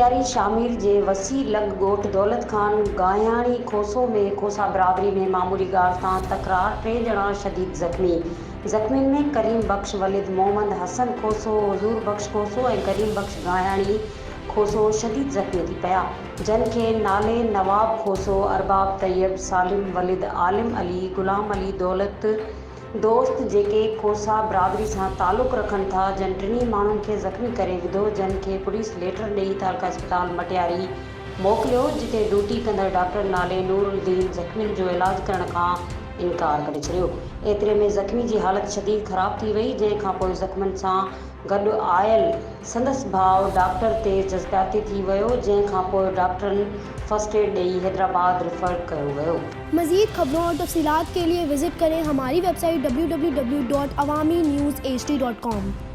मटियारी शामिर जे वसी लग ॻोठ दौलत खान गायाणी खोसो में खोसा बिरादरी में मामूली ॻाल्हि तां तकरार, 3 ॼणा शदीद ज़ख़्मी में करीम बख्श वलिद, मोहम्मद हसन खोसो, हज़ूर बख्श खोसो ऐं करीम बख्श गायाणी खोसो शदीद ज़ख़्मी थी पिया, जिन खे नाले नवाब खोसो, अरबाब तैयब, सालिम वलिद, आलिम अली, गुलाम अली दौलत दोस्त जेके खोसा बिरादरी सां ताल्लुक़ रखनि था, जन 3 माण्हुनि खे ज़ख़्मी करे विधो, जिन खे पुलिस लेटर ॾेई तालका अस्पताल मटियारी मोकिलियो, जिते ड्यूटी कंदड़ डॉक्टर नाले नूरुद्दीन ज़ख़्मियुनि जो इलाज करण खां इनकार करे छॾियो। एतिरे में ज़ख़्मी जी हालत शदीद ख़राब थी वई, जंहिंखां पोइ ज़ख़्मनि सां गॾु आयल संदसि भाउ डॉक्टर ते जज़्बाती थी वियो, जंहिंखां पोइ डॉक्टरनि फर्स्ट एड ॾेई हैदराबाद रेफर कयो वियो। मज़ीद खबरों और तफसीलात के लिए विजिट करें हमारी वेबसाइट www.awamiNewsHD.com।